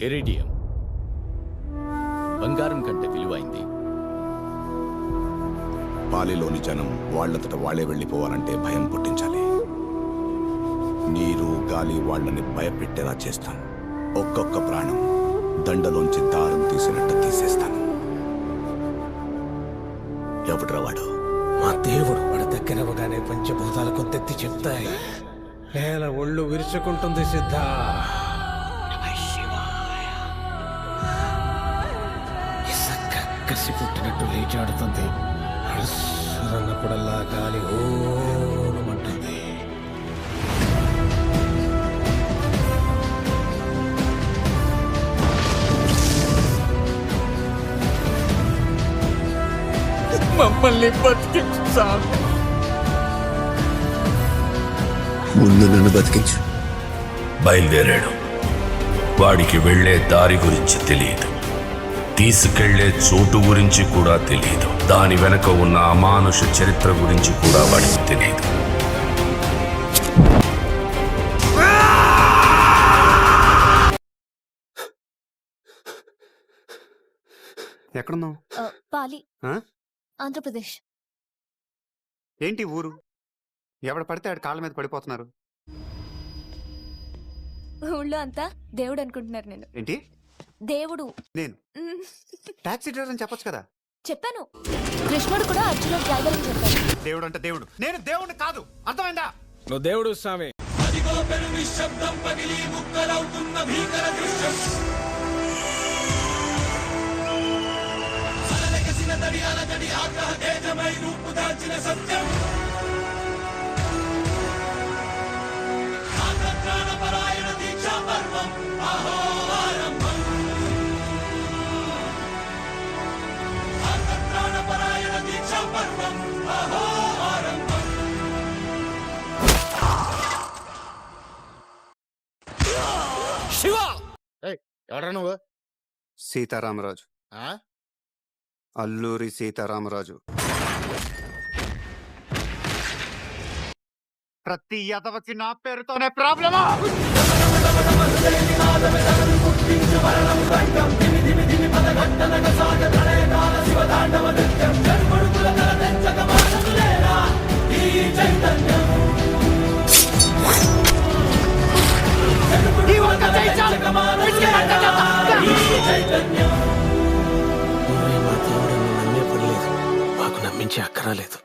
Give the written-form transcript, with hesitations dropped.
Iridium బంగారం కంటే విలువైంది. పాలిలోని జనం వాళ్లంతట వాళ్లే వెళ్ళిపోవాలంటే భయం పుట్టించాలి. నీరు గాలి వాళ్ళని భయపెట్టేలా చేస్తాను. ఒక్కొక్క ప్రాణం దండలోంచి దారం తీసినట్టు తీసేస్తాను. ఎవడ్రా వాడు? మా దేవుడు వాడి దగ్గరవగానే పంచభూతాలు కొంతెత్తి చెప్తాయి. నేల ఒళ్ళు విరుచుకుంటుంది సిద్ధ. ఇసక్క కసి పుట్టినట్టు లేచాడుతుంది. అన్నప్పుడల్లా గాలి ఓమంటుంది. మమ్మల్ని బతికించు సార్. ముందు నన్ను బతికించు. బయలుదేరాడు. వాడికి వెళ్లే దారి గురించి తెలియదు, తీసుకెళ్లే చోటు గురించి కూడా తెలియదు, దాని వెనక ఉన్న అమానుష చరిత్ర గురించి కూడా వాడికి తెలియదు. ఎక్కడున్నావు? పాలి, ఆంధ్రప్రదేశ్. ఏంటి ఊరు? ఎవడ పడితే ఆడు కాళ్ళ మీద పడిపోతున్నారు. ఊళ్ళో అంతా దేవుడు అనుకుంటున్నారు. నేను ఏంటి దేవుడు? నేను టాక్సీ డ్రైవర్ అని చెప్పొచ్చు కదా. చెప్పాను. కృష్ణుడు కూడా అర్జునుడు డ్రైవర్ అని చెప్పాను. దేవుడు అంటే దేవుడు, నేను దేవుడిని కాదు. అర్థమైందా? నువ్వు దేవుడు స్వామి. ఎవడ్రా నువ్వు? సీతారామరాజు, అల్లూరి సీతారామరాజు. ప్రతి యదవకి నా పేరుతోనే ప్రాబ్లమా? నువ్వే మా దేవుడు నమ్మే పడలేదు. మాకు నమ్మించే అక్కరాలేదు.